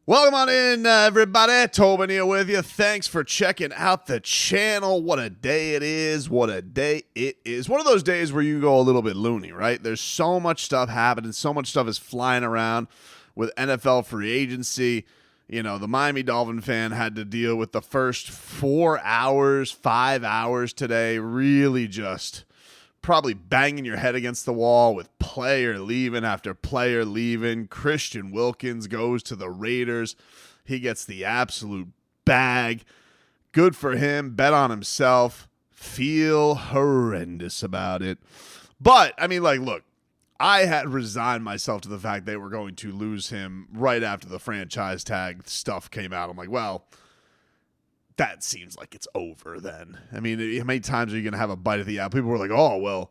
Welcome on in, everybody. Tobin here with you. Thanks for checking out the channel. What a day it is. What a day it is. One of those days where you go a little bit loony, right? There's so much stuff happening. So much stuff is flying around with NFL free agency. You know, the Miami Dolphin fan had to deal with the first 4 hours, 5 hours today. Really just probably banging your head against the wall with player leaving after player leaving. Christian Wilkins goes to the Raiders. He gets the absolute bag. Good for him. Bet on himself. Feel horrendous about it. But, I mean, like, look, I had resigned myself to the fact they were going to lose him right after the franchise tag stuff came out. I'm like, well, that seems like it's over then. I mean, how many times are you going to have a bite of the apple? People were like, oh, well,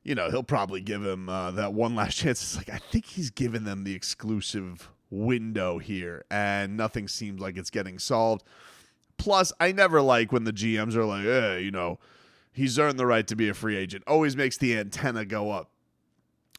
you know, he'll probably give him that one last chance. It's like, I think he's given them the exclusive window here, and nothing seems like it's getting solved. Plus, I never like when the GMs are like, hey, you know, he's earned the right to be a free agent. Always makes the antenna go up.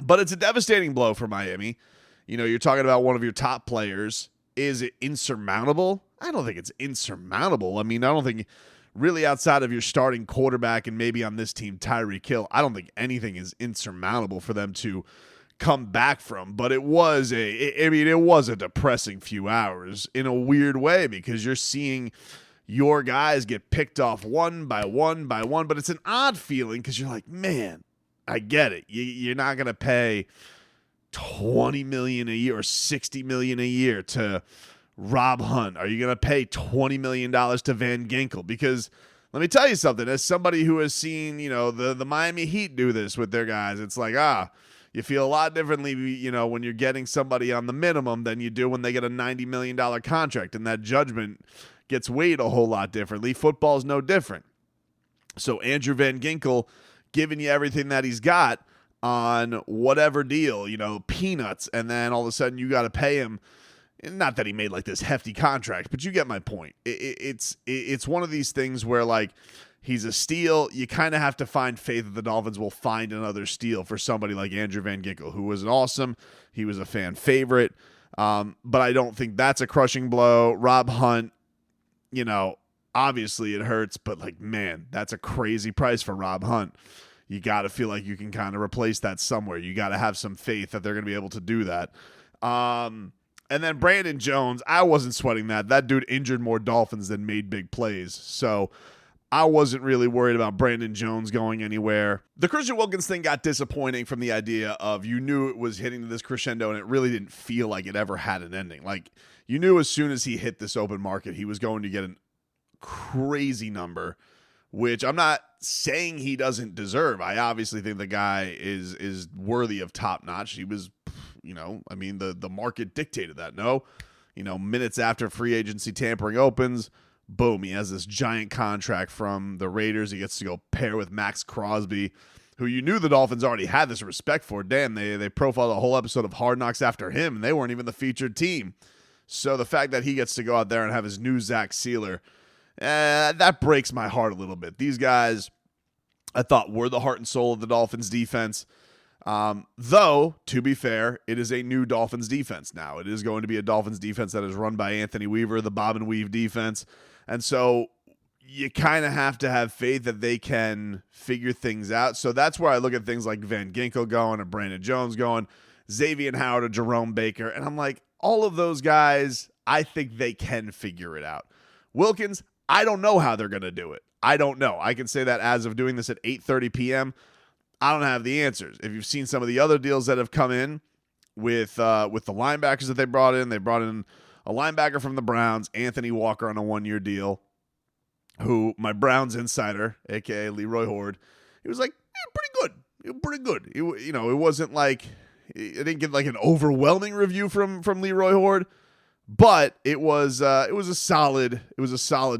But it's a devastating blow for Miami. You know, you're talking about one of your top players. Is it insurmountable? I don't think it's insurmountable. I mean, I don't think really outside of your starting quarterback and maybe on this team, Tyreek Hill, I don't think anything is insurmountable for them to come back from. But it was a depressing few hours in a weird way because you're seeing your guys get picked off one by one by one. But it's an odd feeling because you're like, man, I get it. You're not going to pay $20 million a year or $60 million a year to Rob Hunt. Are you going to pay $20 million to Van Ginkel? Because let me tell you something, as somebody who has seen, you know, the Miami Heat do this with their guys, it's like, you feel a lot differently, you know, when you're getting somebody on the minimum than you do when they get a $90 million contract, and that judgment gets weighed a whole lot differently. Football's no different. So Andrew Van Ginkel giving you everything that he's got on whatever deal, you know, peanuts, and then all of a sudden you got to pay him. Not that he made like this hefty contract, but you get my point. It's one of these things where, like, he's a steal. You kind of have to find faith that the Dolphins will find another steal for somebody like Andrew Van Ginkel, who was awesome. He was a fan favorite, but I don't think that's a crushing blow. Rob Hunt, you know, obviously it hurts, but, like, man, that's a crazy price for Rob Hunt. You got to feel like you can kind of replace that somewhere. You got to have some faith that they're going to be able to do that. And then Brandon Jones, I wasn't sweating that. That dude injured more Dolphins than made big plays. So I wasn't really worried about Brandon Jones going anywhere. The Christian Wilkins thing got disappointing from the idea of you knew it was hitting to this crescendo and it really didn't feel like it ever had an ending. Like, you knew as soon as he hit this open market, he was going to get a crazy number, which I'm not saying he doesn't deserve. I obviously think the guy is worthy of top notch. He was, you know, I mean, the market dictated that. No, you know, minutes after free agency tampering opens, boom, he has this giant contract from the Raiders. He gets to go pair with Max Crosby, who you knew the Dolphins already had this respect for. Damn, they profiled a whole episode of Hard Knocks after him, and they weren't even the featured team. So the fact that he gets to go out there and have his new Zach Sealer, that breaks my heart a little bit. These guys, I thought, were the heart and soul of the Dolphins defense. Though, to be fair, it is a new Dolphins defense now. It is going to be a Dolphins defense that is run by Anthony Weaver, the bob and weave defense. And so you kind of have to have faith that they can figure things out. So that's where I look at things like Van Ginkel going or Brandon Jones going, Xavier Howard or Jerome Baker. And I'm like, all of those guys, I think they can figure it out. Wilkins, I don't know how they're going to do it. I don't know. I can say that as of doing this at 8:30 p.m., I don't have the answers. If you've seen some of the other deals that have come in with the linebackers that they brought in a linebacker from the Browns, Anthony Walker on a 1-year deal, who my Browns insider, a.k.a. Leroy Horde, he was like, pretty good. It wasn't like, it didn't get like an overwhelming review from Leroy Horde, but it was a solid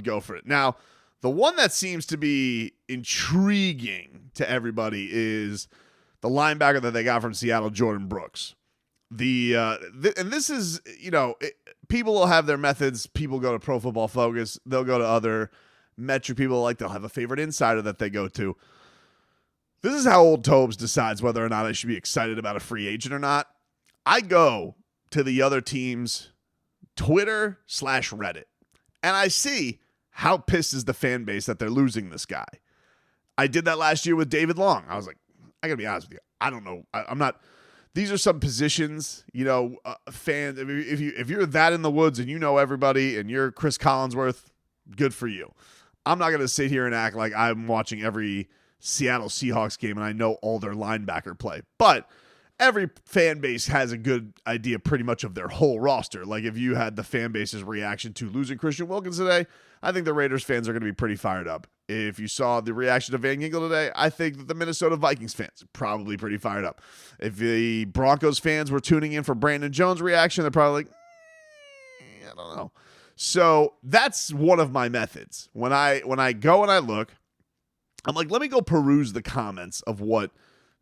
go for it. Now, the one that seems to be intriguing to everybody is the linebacker that they got from Seattle, Jordyn Brooks. And this is, you know, people will have their methods. People go to Pro Football Focus. They'll go to other metric people. They'll have a favorite insider that they go to. This is how old Tobes decides whether or not I should be excited about a free agent or not. I go to the other team's Twitter/Reddit. And I see how pissed is the fan base that they're losing this guy. I did that last year with David Long. I was like, I got to be honest with you. I don't know. I'm not. These are some positions, fans. If you're that in the woods and you know everybody and you're Chris Collinsworth, good for you. I'm not going to sit here and act like I'm watching every Seattle Seahawks game and I know all their linebacker play. But every fan base has a good idea pretty much of their whole roster. Like if you had the fan base's reaction to losing Christian Wilkins today, I think the Raiders fans are going to be pretty fired up. If you saw the reaction to Van Ginkel today, I think that the Minnesota Vikings fans are probably pretty fired up. If the Broncos fans were tuning in for Brandon Jones' reaction, they're probably like, I don't know. So that's one of my methods. When I go and I look, I'm like, let me go peruse the comments of what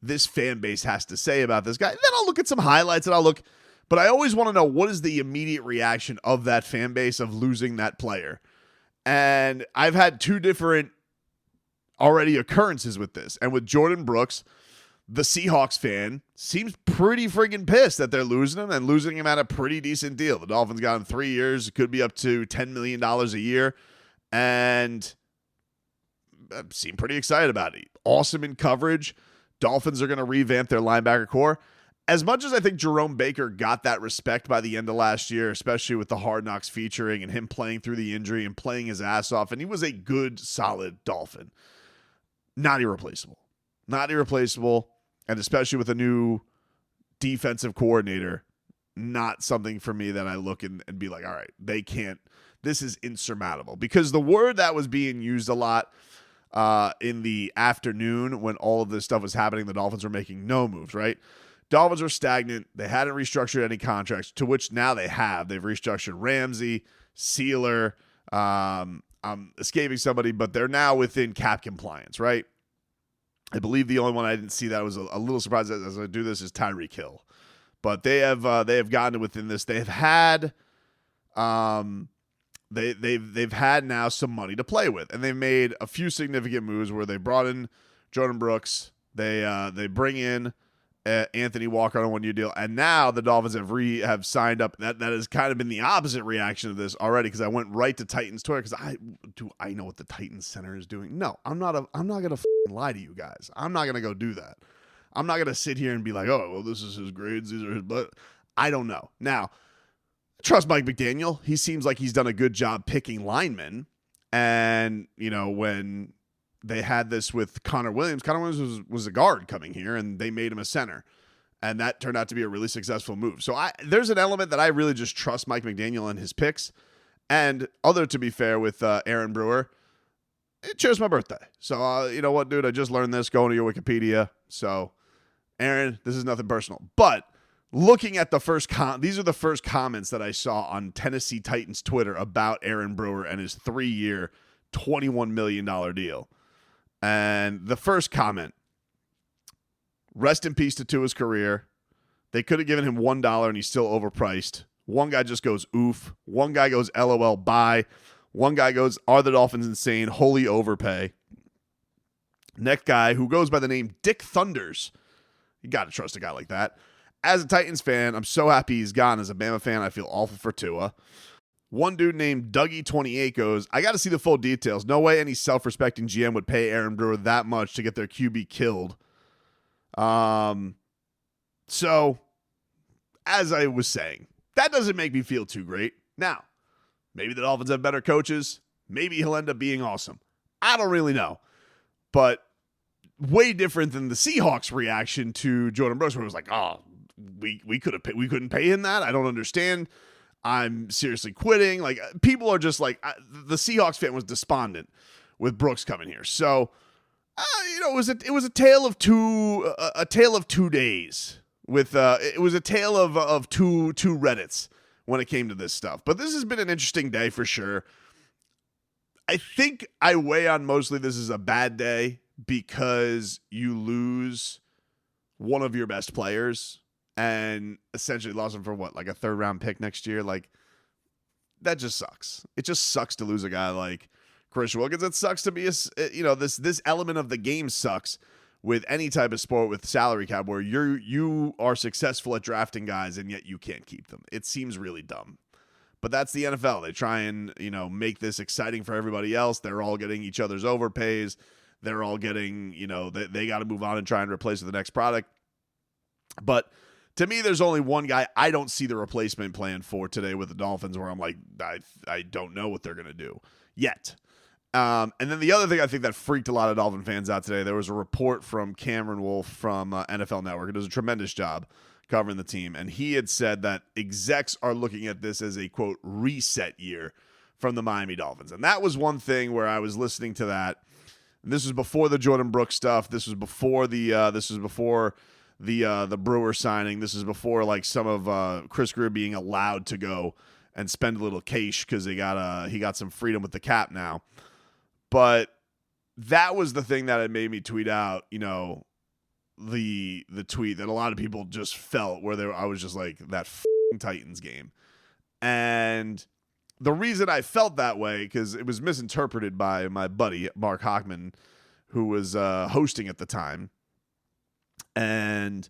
this fan base has to say about this guy. And then I'll look at some highlights and but I always want to know what is the immediate reaction of that fan base of losing that player. And I've had two different already occurrences with this. And with Jordyn Brooks, the Seahawks fan seems pretty friggin' pissed that they're losing him and losing him at a pretty decent deal. The Dolphins got him 3 years. It could be up to $10 million a year. And seem pretty excited about it. Awesome in coverage. Dolphins are going to revamp their linebacker core. As much as I think Jerome Baker got that respect by the end of last year, especially with the Hard Knocks featuring and him playing through the injury and playing his ass off, and he was a good, solid Dolphin. Not irreplaceable. Not irreplaceable, and especially with a new defensive coordinator, not something for me that I look and be like, all right, they can't. This is insurmountable. Because the word that was being used a lot in the afternoon when all of this stuff was happening, the Dolphins were making no moves, right? Dolphins are stagnant. They hadn't restructured any contracts, to which now they have. They've restructured Ramsey, Sealer. I'm escaping somebody, but they're now within cap compliance, right? I believe the only one I didn't see that was a little surprised as I do this is Tyreek Hill. But they have gotten within this. They've had they've had now some money to play with, and they've made a few significant moves where they brought in Jordyn Brooks. They bring in Anthony Walker on a 1-year deal, and now the Dolphins have signed up. That has kind of been the opposite reaction of this already, because I went right to Titans Twitter because I know what the Titans center is doing. No, I'm not gonna lie to you guys. I'm not gonna go do that. I'm not gonna sit here and be like, oh well, this is his grades, these are his, but I don't know. Now, trust Mike McDaniel. He seems like he's done a good job picking linemen, and when they had this with Connor Williams. Connor Williams was a guard coming here, and they made him a center. And that turned out to be a really successful move. So there's an element that I really just trust Mike McDaniel and his picks. And to be fair, with Aaron Brewer, it chose my birthday. So, you know what, dude? I just learned this going to your Wikipedia. So, Aaron, this is nothing personal. But looking at the first these are the first comments that I saw on Tennessee Titans Twitter about Aaron Brewer and his 3-year, $21 million deal. And the first comment, rest in peace to Tua's career. They could have given him $1 and he's still overpriced. One guy just goes, oof. One guy goes, LOL, bye. One guy goes, are the Dolphins insane? Holy overpay. Next guy, who goes by the name Dick Thunders. You got to trust a guy like that. As a Titans fan, I'm so happy he's gone. As a Bama fan, I feel awful for Tua. One dude named Dougie28 goes, I got to see the full details. No way any self-respecting GM would pay Aaron Brewer that much to get their QB killed. So, as I was saying, that doesn't make me feel too great. Now, maybe the Dolphins have better coaches. Maybe he'll end up being awesome. I don't really know. But way different than the Seahawks' reaction to Jordyn Brooks, where it was like, oh, we couldn't pay him that. I don't understand. I'm seriously quitting. Like, people are just like, the Seahawks fan was despondent with Brooks coming here. So, it was a tale of two days. It was a tale of two Reddits when it came to this stuff. But this has been an interesting day for sure. I think I weigh on mostly this is a bad day because you lose one of your best players. And essentially lost him for what, like a 3rd-round pick next year? Like, that just sucks. It just sucks to lose a guy like Christian Wilkins. It sucks to be this element of the game sucks with any type of sport with salary cap where you are successful at drafting guys and yet you can't keep them. It seems really dumb. But that's the NFL. They try and, make this exciting for everybody else. They're all getting each other's overpays. They're all getting, they got to move on and try and replace with the next product. But to me, there's only one guy I don't see the replacement plan for today with the Dolphins, where I'm like, I don't know what they're going to do yet. And then the other thing I think that freaked a lot of Dolphin fans out today, there was a report from Cameron Wolf from NFL Network. It does a tremendous job covering the team. And he had said that execs are looking at this as a, quote, reset year from the Miami Dolphins. And that was one thing where I was listening to that. And this was before the Jordyn Brooks stuff. This was before the Brewer signing. This is before like some of Chris Greer being allowed to go and spend a little cash because he got some freedom with the cap now. But that was the thing that had made me tweet out, the tweet that a lot of people just felt where I was just like, that Titans game. And the reason I felt that way, because it was misinterpreted by my buddy Mark Hochman, who was hosting at the time. And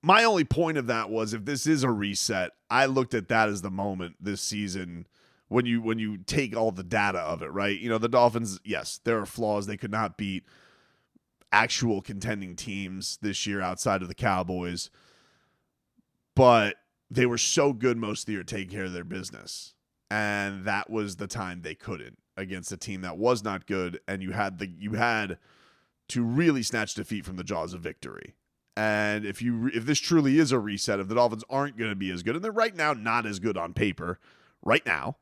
my only point of that was, if this is a reset, I looked at that as the moment this season when you take all the data of it, right? The Dolphins, yes, there are flaws. They could not beat actual contending teams this year outside of the Cowboys, but they were so good most of the year taking care of their business. And that was the time they couldn't against a team that was not good. And you had to really snatch defeat from the jaws of victory. And if this truly is a reset, if the Dolphins aren't going to be as good, and they're right now not as good on paper right now,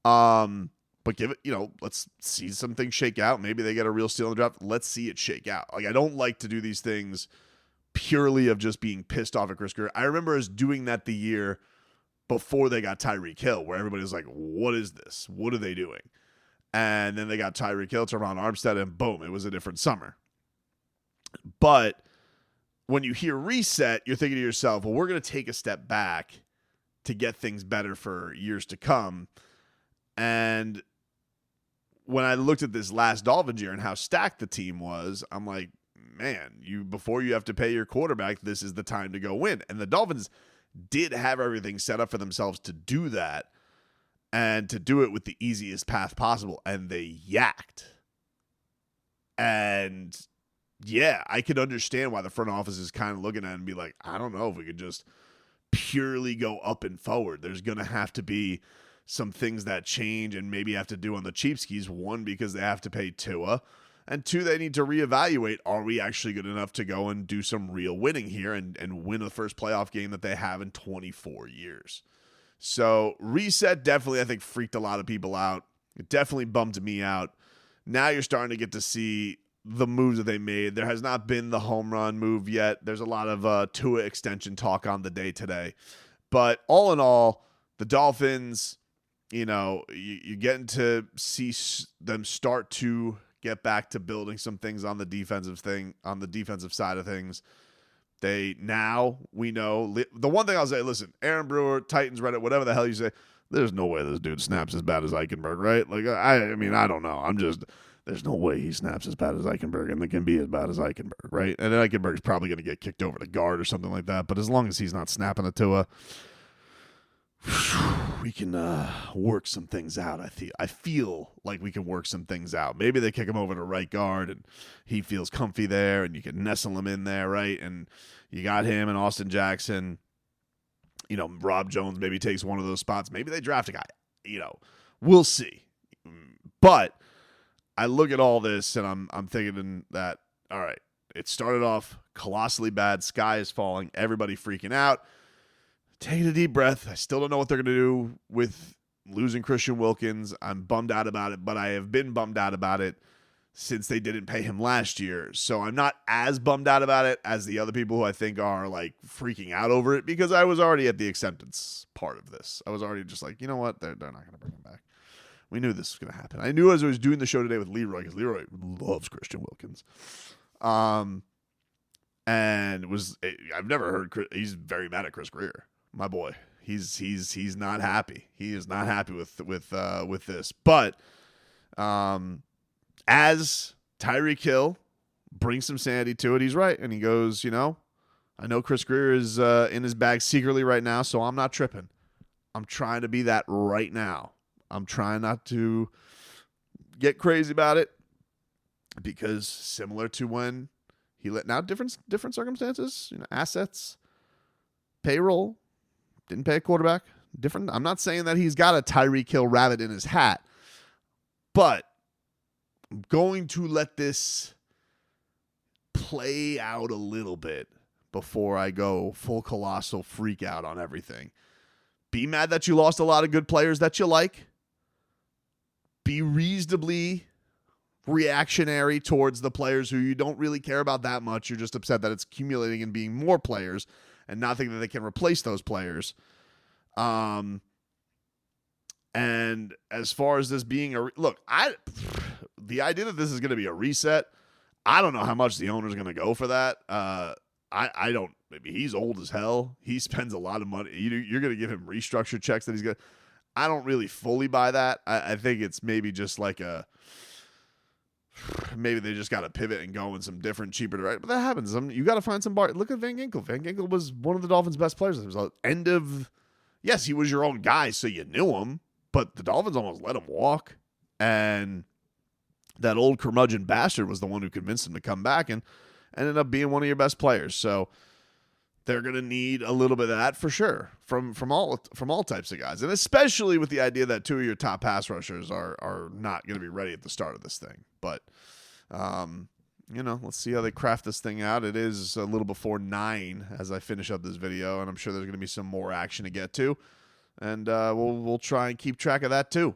but give it, let's see some things shake out. Maybe they get a real steal in the draft. Let's see it shake out. Like, I don't like to do these things purely of just being pissed off at Chris Greer. I remember us doing that the year before they got Tyreek Hill, where everybody was like, what is this? What are they doing? And then they got Tyreek Hill, Teron Armstead, and boom, it was a different summer. But when you hear reset, you're thinking to yourself, well, we're going to take a step back to get things better for years to come. And when I looked at this last Dolphins year and how stacked the team was, I'm like, man, before you have to pay your quarterback, this is the time to go win. And the Dolphins did have everything set up for themselves to do that and to do it with the easiest path possible. And they yacked. And yeah, I could understand why the front office is kind of looking at it and be like, I don't know if we could just purely go up and forward. There's going to have to be some things that change and maybe have to do on the cheap skis. One, because they have to pay Tua. And two, they need to reevaluate, are we actually good enough to go and do some real winning here and win the first playoff game that they have in 24 years? So reset definitely, I think, freaked a lot of people out. It definitely bummed me out. Now you're starting to get to see the moves that they made. There has not been the home run move yet. There's a lot of Tua extension talk on the day today. But all in all, the Dolphins, you're getting to see them start to get back to building some things on the defensive side of things. We know the one thing I'll say, listen, Aaron Brewer, Titans, Reddit, whatever the hell you say, there's no way this dude snaps as bad as Eichenberg, right? Like, I mean, I don't know. There's no way he snaps as bad as Eichenberg, and they can be as bad as Eichenberg, right? And then Eichenberg's probably going to get kicked over to guard or something like that. But as long as he's not snapping it to we can work some things out. I feel like we can work some things out. Maybe they kick him over to right guard and he feels comfy there and you can nestle him in there, right? And you got him and Austin Jackson. Rob Jones maybe takes one of those spots. Maybe they draft a guy. We'll see. But I look at all this and I'm thinking that, all right, it started off colossally bad. Sky is falling. Everybody freaking out. Take a deep breath. I still don't know what they're going to do with losing Christian Wilkins. I'm bummed out about it, but I have been bummed out about it since they didn't pay him last year. So I'm not as bummed out about it as the other people who I think are like freaking out over it, because I was already at the acceptance part of this. I was already just like, you know what? They're not going to bring him back. We knew this was going to happen. I knew as I was doing the show today with Leroy, because Leroy loves Christian Wilkins. And I've never heard he's very mad at Chris Greer. My boy, he's not happy. He is not happy with this. But as Tyreek Hill brings some sanity to it, he's right, and he goes, I know Chris Greer is in his bag secretly right now, so I'm not tripping. I'm trying to be that right now. I'm trying not to get crazy about it because similar to when he let now different circumstances, assets, payroll, didn't pay a quarterback. Different. I'm not saying that he's got a Tyreek Hill rabbit in his hat, but I'm going to let this play out a little bit before I go full colossal freak out on everything. Be mad that you lost a lot of good players that you like. Be reasonably reactionary towards the players who you don't really care about that much. You're just upset that it's accumulating and being more players and not thinking that they can replace those players. And as far as this being the idea that this is going to be a reset, I don't know how much the owner's going to go for that. I don't. Maybe he's old as hell. He spends a lot of money. You're going to give him restructure checks that he's going to. I don't really fully buy that. I think it's maybe just like maybe they just got to pivot and go in some different, cheaper direction. But that happens. You got to find some bar. Look at Van Ginkel. Van Ginkel was one of the Dolphins' best players. It was the end of. Yes, he was your own guy, so you knew him. But the Dolphins almost let him walk, and that old curmudgeon bastard was the one who convinced him to come back and ended up being one of your best players. So they're going to need a little bit of that for sure from all types of guys, and especially with the idea that two of your top pass rushers are not going to be ready at the start of this thing. But let's see how they craft this thing out. It is a little before 9 as I finish up this video, and I'm sure there's going to be some more action to get to, and we'll try and keep track of that too.